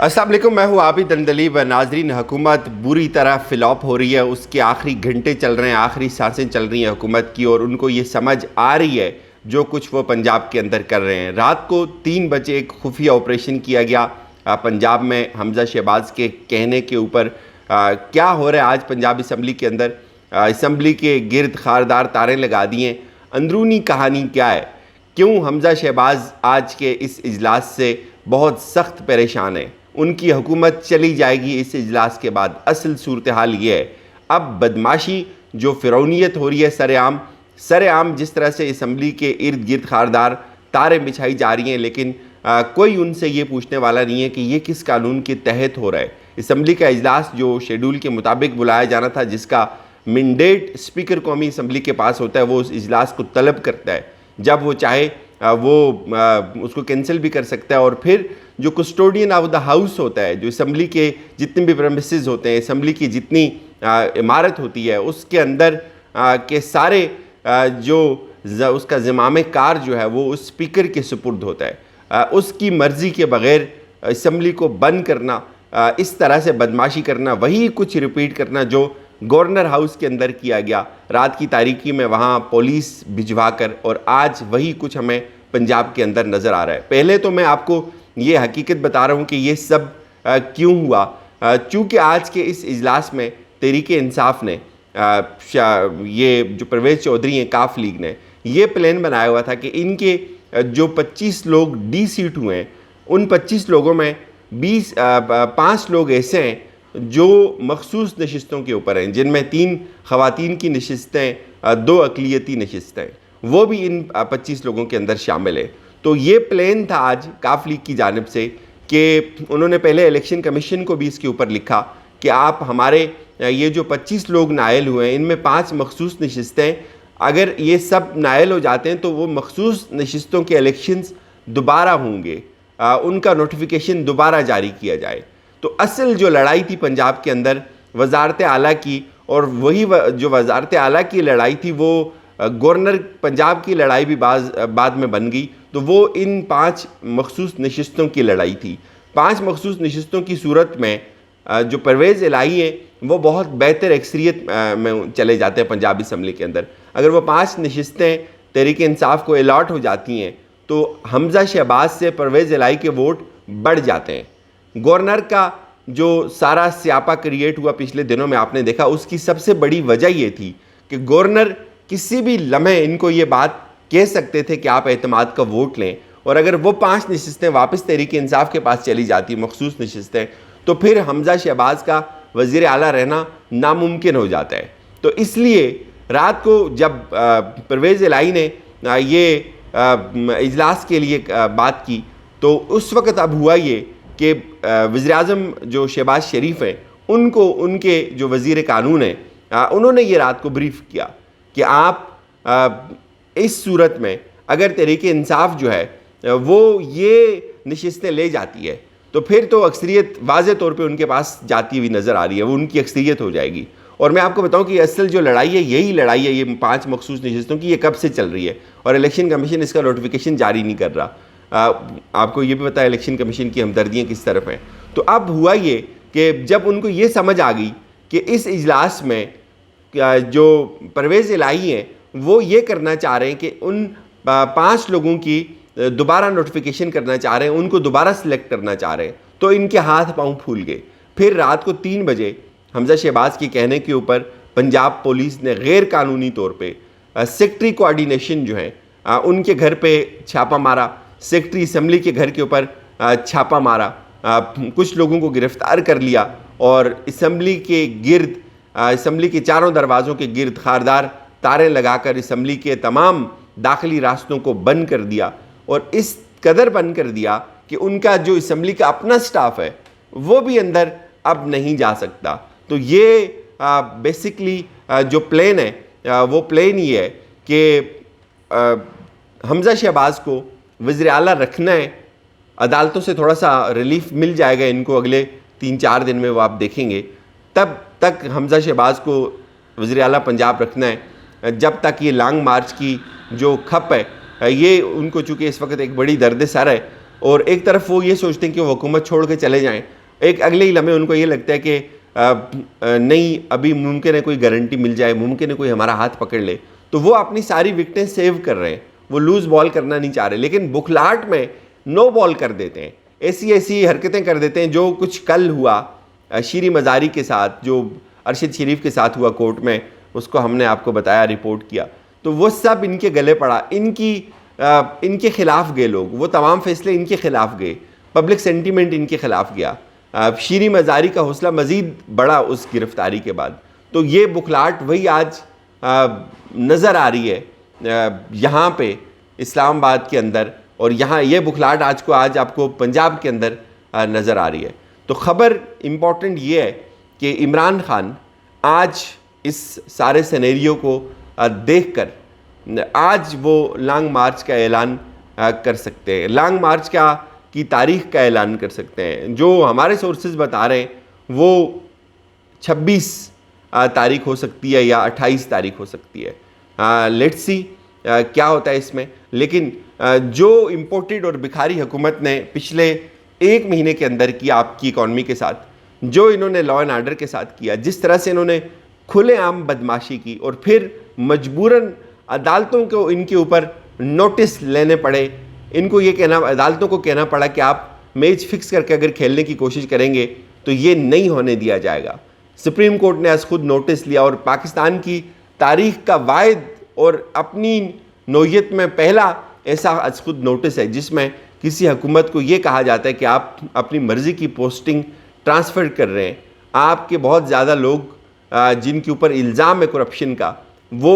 अस्सलाम वालेकुम, मैं हूँ आबिद अंदलीब। नाजरीन, हुकूमत बुरी तरह फ्लॉप हो रही है। उसके आखिरी घंटे चल रहे हैं, आखिरी सांसें चल रही हैं हुकूमत की, और उनको ये समझ आ रही है जो कुछ वो पंजाब के अंदर कर रहे हैं। रात को 3 बजे एक खुफिया ऑपरेशन किया गया पंजाब में हमजा शहबाज के कहने के ऊपर। क्या हो रहा है आज पंजाब असम्बली के अंदर? असम्बली के गिर्द खारदार तारें लगा दिए। अंदरूनी कहानी क्या है? क्यों हमजा शहबाज आज के इस इजलास से बहुत सख्त परेशान है? उनकी हुकूमत चली जाएगी इस इजलास के बाद। असल सूरत हाल ये है, अब बदमाशी जो फ़िरौनियत हो रही है सरेआम जिस तरह से असम्बली के इर्द गिर्द खारदार तारें बिछाई जा रही हैं, लेकिन कोई उनसे ये पूछने वाला नहीं है कि ये किस कानून के तहत हो रहा है। असम्बली का इजलास जो शेड्यूल के मुताबिक बुलाया जाना था, जिसका मैंडेट स्पीकर कौमी असम्बली के पास होता है, वो उस इजलास को तलब करता है। जब वो चाहे वो उसको कैंसिल भी कर सकता है। और फिर जो कस्टोडियन ऑफ द हाउस होता है, जो असम्बली के जितने भी प्रेमिसेस होते हैं, असम्बली की जितनी इमारत होती है, उसके अंदर के सारे उसका ज़िम्माम कार जो है वो उस स्पीकर के सुपुर्द होता है। उसकी मर्ज़ी के बग़ैर असम्बली को बंद करना, इस तरह से बदमाशी करना, वही कुछ रिपीट करना जो गवर्नर हाउस के अंदर किया गया रात की तारीकी में, वहाँ पुलिस भिजवा कर, और आज वही कुछ हमें पंजाब के अंदर नज़र आ रहा है। पहले तो मैं आपको ये हकीकत बता रहा हूँ कि ये सब क्यों हुआ। चूँकि आज के इस इजलास में तहरीक-ए इंसाफ ने, ये जो परवेज़ चौधरी हैं काफ लीग ने, ये प्लान बनाया हुआ था कि इनके जो 25 लोग डी सीट हुए हैं, उन 25 लोगों में 5 लोग ऐसे हैं जो मखसूस नशिस्तों के ऊपर हैं, जिनमें 3 ख़वातीन की नशिस्तें, 2 अक़लियती नशिस्तें, वो भी इन 25 लोगों के अंदर शामिल है। तो ये प्लान था आज काफ लीग की जानिब से कि उन्होंने पहले इलेक्शन कमीशन को भी इसके ऊपर लिखा कि आप हमारे ये जो 25 लोग नायल हुए हैं, इनमें 5 मखसूस नशिस्तें, अगर ये सब नायल हो जाते हैं तो वो मखसूस नशिस्तों के इलेक्शंस दोबारा होंगे, उनका नोटिफिकेशन दोबारा जारी किया जाए। तो असल जो लड़ाई थी पंजाब के अंदर वजारत आला की, और वही जो वजारत आला की लड़ाई थी वो गवर्नर पंजाब की लड़ाई भी बाद में बन गई। तो वो इन 5 मखसूस नशिस्तों की लड़ाई थी। 5 मखसूस नशिस्तों की सूरत में जो परवेज़ इलाही है वो बहुत बेहतर अक्सरियत में चले जाते हैं पंजाब असम्बली के अंदर। अगर वो 5 नशिस्तें तहरीक-ए इंसाफ को अलॉट हो जाती हैं तो हमजा शहबाज से परवेज़ इलाही के वोट बढ़ जाते हैं। गवर्नर का जो सारा स्यापा क्रिएट हुआ पिछले दिनों में, आपने देखा, उसकी सबसे बड़ी वजह ये थी कि गवर्नर किसी भी लम्हे इनको ये बात कह सकते थे कि आप एतमाद का वोट लें, और अगर वो 5 नशिस्तें वापस तहरीक इंसाफ के पास चली जाती, मखसूस नशिस्तें, तो फिर हमजा शहबाज का वज़ीर आला रहना नामुमकिन हो जाता है। तो इसलिए रात को जब परवेज़ इलाही ने ये इजलास के लिए बात की, तो उस वक़्त अब हुआ ये कि वज़ीर-ए-आज़म जो शहबाज शरीफ हैं, उनको उनके जो वज़ीर कानून हैं, उन्होंने ये रात को ब्रीफ़ किया कि आप इस सूरत में अगर तहरीक इंसाफ जो है वो ये नशिस्तें ले जाती है तो फिर तो अक्सरियत वाज़े तौर पे उनके पास जाती हुई नज़र आ रही है, वो उनकी अक्सरियत हो जाएगी। और मैं आपको बताऊं कि असल जो लड़ाई है, यही लड़ाई है, ये 5 मखसूस नशिस्तों की, ये कब से चल रही है, और इलेक्शन कमीशन इसका नोटिफिकेशन जारी नहीं कर रहा। आपको ये भी पता है इलेक्शन कमीशन की हमदर्दियाँ किस तरफ हैं। तो अब हुआ ये कि जब उनको ये समझ आ गई कि इस इजलास में जो परवेज़ इलाही हैं वो ये करना चाह रहे हैं कि उन 5 लोगों की दोबारा नोटिफिकेशन करना चाह रहे हैं, उनको दोबारा सिलेक्ट करना चाह रहे हैं, तो इनके हाथ पांव फूल गए। फिर रात को 3 बजे हमजा शहबाज के कहने के ऊपर पंजाब पुलिस ने गैर कानूनी तौर पे सेक्रेटरी कोऑर्डिनेशन जो है उनके घर पे छापा मारा, सेक्रेटरी असम्बली के घर के ऊपर छापा मारा, कुछ लोगों को गिरफ्तार कर लिया, और असम्बली के गिर्द, असम्बली के चारों दरवाज़ों के गिर्द खारदार तारें लगाकर असम्बली के तमाम दाखिली रास्तों को बंद कर दिया, और इस कदर बंद कर दिया कि उनका जो असम्बली का अपना स्टाफ है वो भी अंदर अब नहीं जा सकता। तो ये बेसिकली जो प्लान है वो प्लान ये है कि हमजा शहबाज को वज़ीर आला रखना है। अदालतों से थोड़ा सा रिलीफ मिल जाएगा इनको अगले 3-4 दिन में, वो आप देखेंगे। तब तक हमजा शहबाज को वज़ीर आला पंजाब रखना है, जब तक ये लॉन्ग मार्च की जो खप है, ये उनको चूँकि इस वक्त एक बड़ी दर्द सर है, اور ایک طرف وہ یہ سوچتے ہیں کہ وہ حکومت چھوڑ کے چلے جائیں، ایک اگلے ہی لمحے ان کو یہ لگتا ہے کہ نہیں ابھی ممکن ہے کوئی گارنٹی مل جائے، ممکن ہے کوئی ہمارا ہاتھ پکڑ لے، تو وہ اپنی ساری وکٹیں سیو کر رہے ہیں، وہ لوز بال کرنا نہیں چاہ رہے، لیکن بکھلاہٹ میں نو بال کر دیتے ہیں، ایسی حرکتیں کر دیتے ہیں جو کچھ کل ہوا شیریں مزاری کے ساتھ، جو ارشد شریف کے ساتھ ہوا کورٹ میں، اس کو ہم نے آپ کو بتایا، رپورٹ کیا، تو وہ سب ان کے گلے پڑا، ان کے خلاف گئے لوگ، وہ تمام فیصلے ان کے خلاف گئے، پبلک سینٹیمنٹ ان کے خلاف گیا، شیریں مزاری کا حوصلہ مزید بڑھا اس گرفتاری کے بعد۔ تو یہ بکھلاہٹ وہی آج نظر آ رہی ہے یہاں پہ اسلام آباد کے اندر، اور یہاں یہ بکھلاہٹ آج آپ کو پنجاب کے اندر نظر آ رہی ہے۔ تو خبر امپورٹنٹ یہ ہے کہ عمران خان آج اس سارے سینیریو کو دیکھ کر آج وہ لانگ مارچ کا اعلان کر سکتے ہیں، لانگ مارچ کی تاریخ کا اعلان کر سکتے ہیں۔ جو ہمارے سورسز بتا رہے ہیں وہ 26 تاریخ ہو سکتی ہے یا 28 تاریخ ہو سکتی ہے، لیٹس سی کیا ہوتا ہے اس میں۔ لیکن جو امپورٹڈ اور بکھاری حکومت نے پچھلے ایک مہینے کے اندر کیا آپ کی اکانومی کے ساتھ، جو انہوں نے لا اینڈ آرڈر کے ساتھ کیا، جس طرح سے انہوں نے کھلے عام بدماشی کی، اور پھر مجبوراً عدالتوں کو ان کے اوپر نوٹس لینے پڑے، ان کو یہ عدالتوں کو کہنا پڑا کہ آپ میچ فکس کر کے اگر کھیلنے کی کوشش کریں گے تو یہ نہیں ہونے دیا جائے گا۔ سپریم کورٹ نے آج خود نوٹس لیا، اور پاکستان کی تاریخ کا واحد اور اپنی نوعیت میں پہلا ایسا آج خود نوٹس ہے جس میں کسی حکومت کو یہ کہا جاتا ہے کہ آپ اپنی مرضی کی پوسٹنگ ٹرانسفر کر رہے ہیں، آپ کے بہت زیادہ لوگ جن کے اوپر الزام ہے کرپشن کا، وہ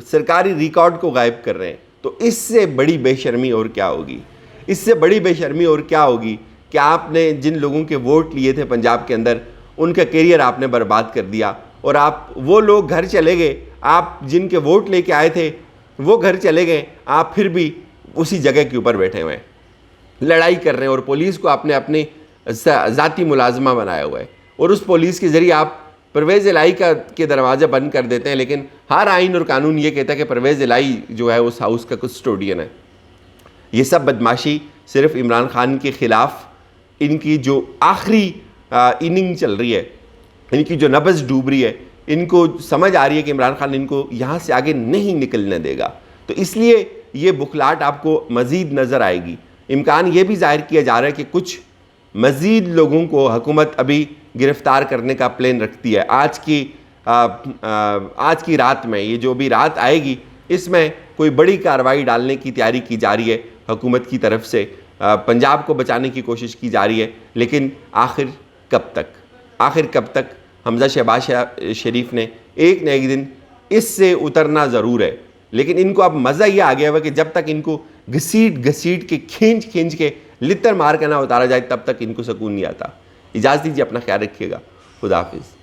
سرکاری ریکارڈ کو غائب کر رہے ہیں۔ تو اس سے بڑی بے شرمی اور کیا ہوگی؟ اس سے بڑی بے شرمی اور کیا ہوگی کہ آپ نے جن لوگوں کے ووٹ لیے تھے پنجاب کے اندر، ان کا کیریئر آپ نے برباد کر دیا، اور وہ لوگ گھر چلے گئے، آپ جن کے ووٹ لے کے آئے تھے وہ گھر چلے گئے، آپ پھر بھی اسی جگہ کے اوپر بیٹھے ہوئے ہیں، لڑائی کر رہے ہیں، اور پولیس کو آپ نے اپنے ذاتی ملازمہ بنایا ہوا ہے، اور اس پولیس کے ذریعے آپ پرویز الہی کے دروازے بند کر دیتے ہیں، لیکن ہر آئین اور قانون یہ کہتا ہے کہ پرویز الہی جو ہے اس ہاؤس کا کسٹوڈین ہے۔ یہ سب بدماشی صرف عمران خان کے خلاف ان کی جو آخری اننگ چل رہی ہے، ان کی جو نبض ڈوب رہی ہے، ان کو سمجھ آ رہی ہے کہ عمران خان ان کو یہاں سے آگے نہیں نکلنے دے گا، تو اس لیے یہ بکھلاہٹ آپ کو مزید نظر آئے گی۔ امکان یہ بھی ظاہر کیا جا رہا ہے کہ کچھ مزید لوگوں کو حکومت ابھی گرفتار کرنے کا پلان رکھتی ہے آج کی رات میں، یہ جو بھی رات آئے گی اس میں کوئی بڑی کارروائی ڈالنے کی تیاری کی جا رہی ہے حکومت کی طرف سے، پنجاب کو بچانے کی کوشش کی جا رہی ہے، لیکن آخر کب تک حمزہ شہباز شریف نے ایک نہ ایک دن اس سے اترنا ضرور ہے، لیکن ان کو اب مزہ یہ آ گیا ہوا کہ جب تک ان کو گھسیٹ کے کھینچ کے لتر مار کے نہ اتارا جائے تب تک ان کو سکون نہیں آتا۔ اجازت دیجیے، اپنا خیال رکھیے گا، خدا حافظ۔